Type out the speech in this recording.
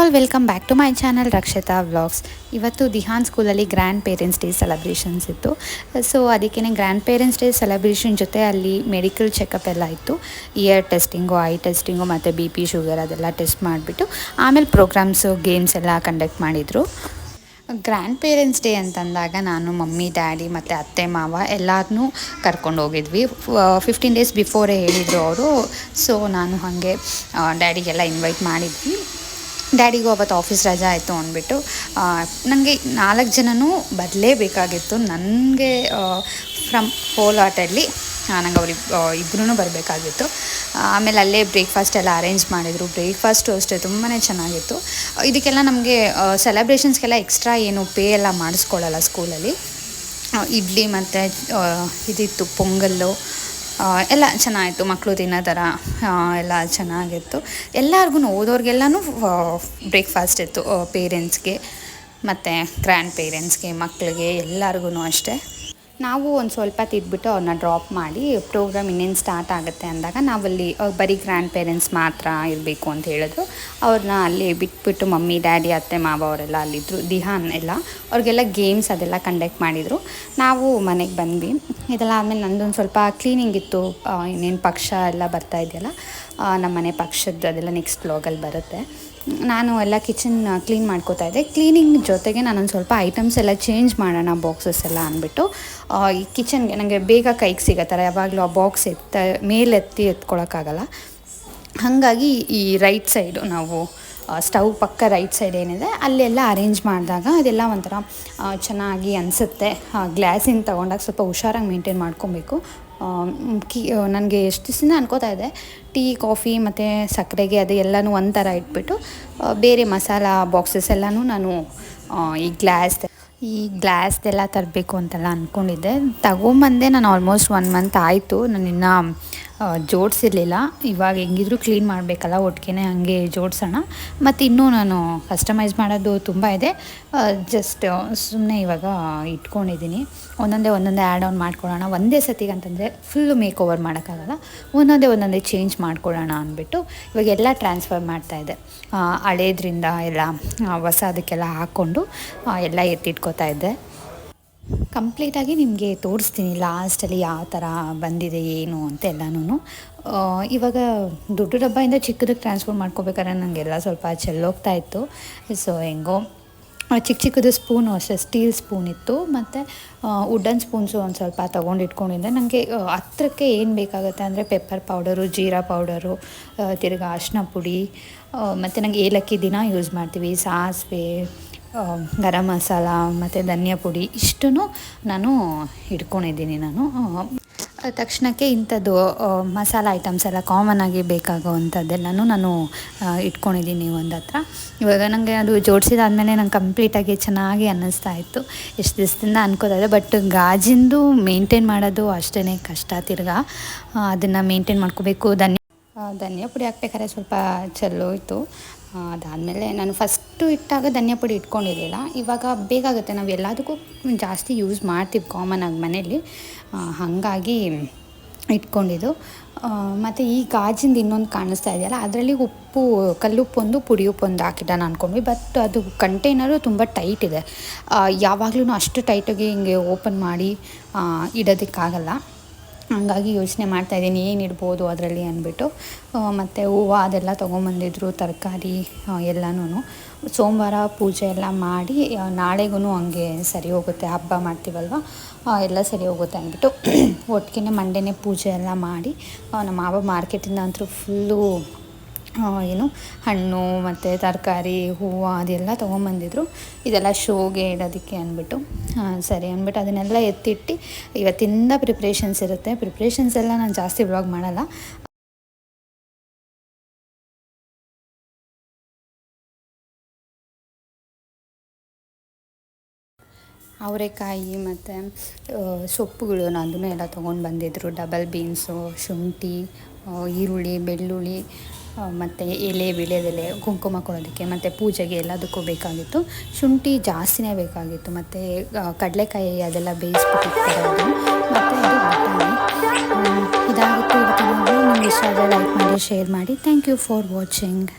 All welcome back to my channel Rakshitha vlogs. ಇವತ್ತು ದಿಹಾನ್ ಸ್ಕೂಲಲ್ಲಿ grandparents day celebrations ಇತ್ತು. So ಅದಕ್ಕೇ ಗ್ರ್ಯಾಂಡ್ ಪೇರೆಂಟ್ಸ್ ಡೇ ಸೆಲೆಬ್ರೇಷನ್ ಜೊತೆ ಅಲ್ಲಿ ಮೆಡಿಕಲ್ ಚೆಕಪ್ ಎಲ್ಲ ಇತ್ತು. ಇಯರ್ ಟೆಸ್ಟಿಂಗು, ಐ ಟೆಸ್ಟಿಂಗು ಮತ್ತು ಬಿ ಪಿ ಶುಗರ್ ಅದೆಲ್ಲ ಟೆಸ್ಟ್ ಮಾಡಿಬಿಟ್ಟು ಆಮೇಲೆ ಪ್ರೋಗ್ರಾಮ್ಸು, ಗೇಮ್ಸ್ ಎಲ್ಲ ಕಂಡಕ್ಟ್ ಮಾಡಿದರು. ಗ್ರ್ಯಾಂಡ್ ಪೇರೆಂಟ್ಸ್ ಡೇ ಅಂತಂದಾಗ ನಾನು ಮಮ್ಮಿ, ಡ್ಯಾಡಿ ಮತ್ತು ಅತ್ತೆ ಮಾವ ಎಲ್ಲರನ್ನೂ ಕರ್ಕೊಂಡು ಹೋಗಿದ್ವಿ. 15 ಡೇಸ್ ಬಿಫೋರೇ ಹೇಳಿದರು ಅವರು. ಸೊ ನಾನು ಹಾಗೆ ಡ್ಯಾಡಿಗೆಲ್ಲ ಇನ್ವೈಟ್ ಮಾಡಿದ್ವಿ. ಡ್ಯಾಡಿಗೂ ಅವತ್ತು ಆಫೀಸ್ ರಜೆ ಆಯಿತು ಅಂದ್ಬಿಟ್ಟು ನನಗೆ 4 ಜನನೂ ಬರಲೇಬೇಕಾಗಿತ್ತು. ನನಗೆ ಫ್ರಮ್ ಹೋಲ್ ಹಾರ್ಟಲ್ಲಿ ನಂಗೆ ಇಬ್ಬರೂ ಬರಬೇಕಾಗಿತ್ತು. ಆಮೇಲೆ ಅಲ್ಲೇ ಬ್ರೇಕ್ಫಾಸ್ಟ್ ಎಲ್ಲ ಅರೇಂಜ್ ಮಾಡಿದರು. ಬ್ರೇಕ್ಫಾಸ್ಟು ಅಷ್ಟೇ ತುಂಬಾ ಚೆನ್ನಾಗಿತ್ತು. ಇದಕ್ಕೆಲ್ಲ ನಮಗೆ ಸೆಲೆಬ್ರೇಷನ್ಸ್ಗೆಲ್ಲ ಎಕ್ಸ್ಟ್ರಾ ಏನು ಪೇ ಎಲ್ಲ ಮಾಡಿಸ್ಕೊಳ್ಳಲ್ಲ ಸ್ಕೂಲಲ್ಲಿ. ಇಡ್ಲಿ ಮತ್ತು ಇದಿತ್ತು ಪೊಂಗಲ್ಲು ಎಲ್ಲ ಚೆನ್ನಾಗಿತ್ತು. ಮಕ್ಕಳು ತಿನ್ನೋ ಥರ ಎಲ್ಲ ಚೆನ್ನಾಗಿತ್ತು. ಎಲ್ಲರಿಗೂ ಓದೋರಿಗೆಲ್ಲನೂ ಬ್ರೇಕ್ಫಾಸ್ಟ್ ಇತ್ತು. ಪೇರೆಂಟ್ಸ್ಗೆ ಮತ್ತು ಗ್ರ್ಯಾಂಡ್ ಪೇರೆಂಟ್ಸ್ಗೆ, ಮಕ್ಕಳಿಗೆ ಎಲ್ಲರಿಗೂ ಅಷ್ಟೇ. ನಾವು ಒಂದು ಸ್ವಲ್ಪ ತಿದ್ಬಿಟ್ಟು ಅವ್ರನ್ನ ಡ್ರಾಪ್ ಮಾಡಿ ಪ್ರೋಗ್ರಾಮ್ ಇನ್ನೇನು ಸ್ಟಾರ್ಟ್ ಆಗುತ್ತೆ ಅಂದಾಗ ನಾವಲ್ಲಿ ಬರೀ ಗ್ರ್ಯಾಂಡ್ ಪೇರೆಂಟ್ಸ್ ಮಾತ್ರ ಇರಬೇಕು ಅಂತ ಹೇಳಿದ್ರು. ಅವ್ರನ್ನ ಅಲ್ಲಿ ಬಿಟ್ಬಿಟ್ಟು ಮಮ್ಮಿ, ಡ್ಯಾಡಿ, ಅತ್ತೆ ಮಾವ ಅವರೆಲ್ಲ ಅಲ್ಲಿದ್ದರು. ದಿಹಾನ್ ಎಲ್ಲ ಅವ್ರಿಗೆಲ್ಲ ಗೇಮ್ಸ್ ಅದೆಲ್ಲ ಕಂಡಕ್ಟ್ ಮಾಡಿದರು. ನಾವು ಮನೆಗೆ ಬಂದ್ವಿ. ಇದೆಲ್ಲ ಆದಮೇಲೆ ನಂದೊಂದು ಸ್ವಲ್ಪ ಕ್ಲೀನಿಂಗ್ ಇತ್ತು. ಇನ್ನೇನು ಪಕ್ಷ ಎಲ್ಲ ಬರ್ತಾ ಇದೆಯಲ್ಲ, ನಮ್ಮ ಮನೆ ಪಕ್ಷದ್ದು ಅದೆಲ್ಲ ನೆಕ್ಸ್ಟ್ ವ್ಲಾಗಲ್ಲಿ ಬರುತ್ತೆ. ನಾನು ಎಲ್ಲ ಕಿಚನ್ ಕ್ಲೀನ್ ಮಾಡ್ಕೋತಾ ಇದ್ದೆ. ಕ್ಲೀನಿಂಗ್ ಜೊತೆಗೆ ನಾನೊಂದು ಸ್ವಲ್ಪ ಐಟಮ್ಸ್ ಎಲ್ಲ ಚೇಂಜ್ ಮಾಡೋಣ, ಬಾಕ್ಸಸ್ ಎಲ್ಲ ಅಂದ್ಬಿಟ್ಟು ಈ ಕಿಚನ್ಗೆ ನನಗೆ ಬೇಗ ಕೈಗೆ ಸಿಗೋ ಥರ ಯಾವಾಗಲೂ ಆ ಬಾಕ್ಸ್ ಮೇಲೆತ್ತಿ ಎತ್ಕೊಳ್ಳೋಕ್ಕಾಗಲ್ಲ. ಹಾಗಾಗಿ ಈ ರೈಟ್ ಸೈಡು ನಾವು ಸ್ಟವ್ ಪಕ್ಕ ರೈಟ್ ಸೈಡ್ ಏನಿದೆ ಅಲ್ಲೆಲ್ಲ ಅರೇಂಜ್ ಮಾಡಿದಾಗ ಅದೆಲ್ಲ ಒಂಥರ ಚೆನ್ನಾಗಿ ಅನಿಸುತ್ತೆ. ಗ್ಲಾಸಿಂದ ತೊಗೊಂಡಾಗ ಸ್ವಲ್ಪ ಹುಷಾರಾಗಿ ಮೇಂಟೈನ್ ಮಾಡ್ಕೊಬೇಕು. ನನಗೆ ಎಷ್ಟು ದಿವಸದಿಂದ ಅನ್ಕೋತಾ ಇದೆ, ಟೀ, ಕಾಫಿ ಮತ್ತು ಸಕ್ಕರೆಗೆ ಅದು ಎಲ್ಲನೂ ಒಂಥರ ಇಟ್ಬಿಟ್ಟು ಬೇರೆ ಮಸಾಲ ಬಾಕ್ಸಸ್ ಎಲ್ಲನೂ ನಾನು ಈ ಗ್ಲಾಸ್ದೆಲ್ಲ ತರಬೇಕು ಅಂತೆಲ್ಲ ಅಂದ್ಕೊಂಡಿದ್ದೆ. ತಗೊಂಬಂದೆ ನಾನು ಆಲ್ಮೋಸ್ಟ್ 1 ಮಂತ್ ಆಯಿತು. ನಾನು ಇನ್ನೂ ಜೋಡಿಸಿರಲಿಲ್ಲ. ಇವಾಗ ಹೆಂಗಿದ್ರು ಕ್ಲೀನ್ ಮಾಡಬೇಕಲ್ಲ, ಒಟ್ಟಿಗೆ ಹಾಗೆ ಜೋಡಿಸೋಣ. ಮತ್ತು ಇನ್ನೂ ನಾನು ಕಸ್ಟಮೈಸ್ ಮಾಡೋದು ತುಂಬ ಇದೆ. ಜಸ್ಟ್ ಸುಮ್ಮನೆ ಇವಾಗ ಇಟ್ಕೊಂಡಿದ್ದೀನಿ. ಒಂದೊಂದೇ ಆ್ಯಡ್ ಆನ್ ಮಾಡ್ಕೊಳ್ಳೋಣ. ಒಂದೇ ಸತಿಗೆ ಅಂತಂದರೆ ಫುಲ್ಲು ಮೇಕ್ ಓವರ್ ಮಾಡೋಕ್ಕಾಗಲ್ಲ. ಒಂದೊಂದೇ ಚೇಂಜ್ ಮಾಡ್ಕೊಳ್ಳೋಣ ಅಂದ್ಬಿಟ್ಟು ಇವಾಗೆಲ್ಲ ಟ್ರಾನ್ಸ್ಫರ್ ಮಾಡ್ತಾಯಿದ್ದೆ. ಹಳೇದ್ರಿಂದ ಎಲ್ಲ ಹೊಸದಕ್ಕೆಲ್ಲ ಹಾಕ್ಕೊಂಡು ಎಲ್ಲ ಎತ್ತಿಟ್ಕೋತಾ ಇದ್ದೆ. ಕಂಪ್ಲೀಟಾಗಿ ನಿಮಗೆ ತೋರಿಸ್ತೀನಿ ಲಾಸ್ಟಲ್ಲಿ ಯಾವ ಥರ ಬಂದಿದೆ ಏನು ಅಂತ ಎಲ್ಲನೂ. ಇವಾಗ ದೊಡ್ಡ ಡಬ್ಬದಿಂದ ಚಿಕ್ಕದಕ್ಕೆ ಟ್ರಾನ್ಸ್ಫರ್ ಮಾಡ್ಕೋಬೇಕಾದ್ರೆ ನನಗೆಲ್ಲ ಸ್ವಲ್ಪ ಚೆಲ್ಲೋಗ್ತಾ ಇತ್ತು. ಸೊ ಹೆಂಗೋ ಚಿಕ್ಕದು ಸ್ಪೂನು ಅಷ್ಟೇ, ಸ್ಟೀಲ್ ಸ್ಪೂನ್ ಇತ್ತು. ಮತ್ತು ವುಡನ್ ಸ್ಪೂನ್ಸು ಒಂದು ಸ್ವಲ್ಪ ತೊಗೊಂಡಿಟ್ಕೊಂಡಿದ್ದೆ. ನನಗೆ ಹತ್ರಕ್ಕೆ ಏನು ಬೇಕಾಗುತ್ತೆ ಅಂದರೆ ಪೆಪ್ಪರ್ ಪೌಡರು, ಜೀರಾ ಪೌಡರು, ತಿರ್ಗಾ ಅರಿಶಿನ ಪುಡಿ, ಮತ್ತು ನನಗೆ ಏಲಕ್ಕಿ ದಿನ ಯೂಸ್ ಮಾಡ್ತೀವಿ, ಸಾಸಿವೆ, ಗರಂ ಮಸಾಲ ಮತ್ತು ಧನಿಯಾ ಪುಡಿ ಇಷ್ಟೂ ನಾನು ಇಟ್ಕೊಂಡಿದ್ದೀನಿ. ತಕ್ಷಣಕ್ಕೆ ಇಂಥದ್ದು ಮಸಾಲ ಐಟಮ್ಸ್ ಎಲ್ಲ ಕಾಮನ್ ಆಗಿ ಬೇಕಾಗೋವಂಥದ್ದೆಲ್ಲನೂ ನಾನು ಇಟ್ಕೊಂಡಿದ್ದೀನಿ ಒಂದು ಹತ್ರ. ಇವಾಗ ನನಗೆ ಅದು ಜೋಡಿಸಿದಾದ್ಮೇಲೆ ನಂಗೆ ಕಂಪ್ಲೀಟಾಗಿ ಚೆನ್ನಾಗಿ ಅನ್ನಿಸ್ತಾ ಇತ್ತು. ಎಷ್ಟು ದಿವಸದಿಂದ ಅನ್ಕೋತಾ ಇದೆ. ಬಟ್ ಗಾಜಿಂದು ಮೇಂಟೈನ್ ಮಾಡೋದು ಅಷ್ಟೇ ಕಷ್ಟ. ತಿರ್ಗಾ ಅದನ್ನು ಮೇಂಟೈನ್ ಮಾಡ್ಕೋಬೇಕು. ಧನಿಯಾ ಪುಡಿ ಹಾಕ್ಬೇಕಾದ್ರೆ ಸ್ವಲ್ಪ ಚೆಲ್ಲೋಯ್ತು. ಅದಾದಮೇಲೆ ನಾನು ಫಸ್ಟು ಇಟ್ಟಾಗ ಧನಿಯಾ ಪುಡಿ ಇಟ್ಕೊಂಡಿರಲಿಲ್ಲ. ಇವಾಗ ಬೇಕಾಗುತ್ತೆ, ನಾವು ಎಲ್ಲದಕ್ಕೂ ಜಾಸ್ತಿ ಯೂಸ್ ಮಾಡ್ತೀವಿ ಕಾಮನಾಗಿ ಮನೇಲಿ, ಹಾಗಾಗಿ ಇಟ್ಕೊಂಡಿದ್ದು. ಮತ್ತು ಈ ಗಾಜಿಂದ ಇನ್ನೊಂದು ಕಾಣಿಸ್ತಾ ಇದೆಯಲ್ಲ, ಅದರಲ್ಲಿ ಉಪ್ಪು, ಕಲ್ಲುಪ್ಪೊಂದು, ಪುಡಿ ಉಪ್ಪೊಂದು ಹಾಕಿದ್ದಾನೆ ಅಂದ್ಕೊಂಡ್ವಿ. ಬಟ್ ಅದು ಕಂಟೈನರು ತುಂಬ ಟೈಟ್ ಇದೆ. ಯಾವಾಗಲೂ ಅಷ್ಟು ಟೈಟಾಗಿ ಹಿಂಗೆ ಓಪನ್ ಮಾಡಿ ಇಡೋದಕ್ಕಾಗಲ್ಲ. ಹಂಗಾಗಿ ಯೋಚನೆ ಮಾಡ್ತಾಯಿದ್ದೀನಿ ಏನು ಇಡ್ಬೋದು ಅದರಲ್ಲಿ ಅಂದ್ಬಿಟ್ಟು. ಮತ್ತು ಹೂವು ಅದೆಲ್ಲ ತೊಗೊಂಬಂದಿದ್ರು, ತರಕಾರಿ ಎಲ್ಲನೂ. ಸೋಮವಾರ ಪೂಜೆ ಎಲ್ಲ ಮಾಡಿ ನಾಳೆಗೂ ಹಂಗೆ ಸರಿ ಹೋಗುತ್ತೆ, ಹಬ್ಬ ಮಾಡ್ತೀವಲ್ವ, ಎಲ್ಲ ಸರಿ ಹೋಗುತ್ತೆ ಅಂದ್ಬಿಟ್ಟು ಒಟ್ಟಿಗೆ ಮಂಡೇನೇ ಪೂಜೆ ಎಲ್ಲ ಮಾಡಿ ನಮ್ಮ ಮಾವ ಮಾರ್ಕೆಟಿಂದ ಅಂತೂ ಫುಲ್ಲು ಹಣ್ಣು ಮತ್ತು ತರಕಾರಿ, ಹೂವು ಅದೆಲ್ಲ ತೊಗೊಂಬಂದಿದ್ರು. ಇದೆಲ್ಲ ಶೋಗೆ ಇಡೋದಕ್ಕೆ ಅಂದ್ಬಿಟ್ಟು ಸರಿ ಅಂದ್ಬಿಟ್ಟು ಅದನ್ನೆಲ್ಲ ಎತ್ತಿಟ್ಟು ಇವತ್ತಿಂದ ಪ್ರಿಪ್ರೇಷನ್ಸ್ ಇರುತ್ತೆ. ಪ್ರಿಪ್ರೇಷನ್ಸ್ ಎಲ್ಲ ನಾನು ಜಾಸ್ತಿ ವ್ಲಾಗ್ ಮಾಡಲ್ಲ. ಅವರೆಕಾಯಿ ಮತ್ತು ಸೊಪ್ಪುಗಳು ಅದನ್ನು ಎಲ್ಲ ತೊಗೊಂಡು ಬಂದಿದ್ದರು. ಡಬಲ್ ಬೀನ್ಸು, ಶುಂಠಿ, ಈರುಳ್ಳಿ, ಬೆಳ್ಳುಳ್ಳಿ ಮತ್ತು ಎಲೆ, ವೀಳ್ಯದೆಲೆ, ಕುಂಕುಮ ಕೊಡೋದಕ್ಕೆ ಮತ್ತು ಪೂಜೆಗೆ ಎಲ್ಲದಕ್ಕೂ ಬೇಕಾಗಿತ್ತು. ಶುಂಠಿ ಜಾಸ್ತಿನೇ ಬೇಕಾಗಿತ್ತು. ಮತ್ತು ಕಡಲೆಕಾಯಿ ಅದೆಲ್ಲ ಬೇಯಿಸ್ಬಿಟ್ಟಿರ್ತಾರೆ ಮತ್ತು ಅದು ಬಟಾಣಿ. ಇದಾಗಿತ್ತು ಇವತ್ತಿನ. ನಿಮ್ಗೆ ಇಷ್ಟ ಆದರೆ ಲೈಕ್ ಮಾಡಿ, ಶೇರ್ ಮಾಡಿ. Thank you for watching.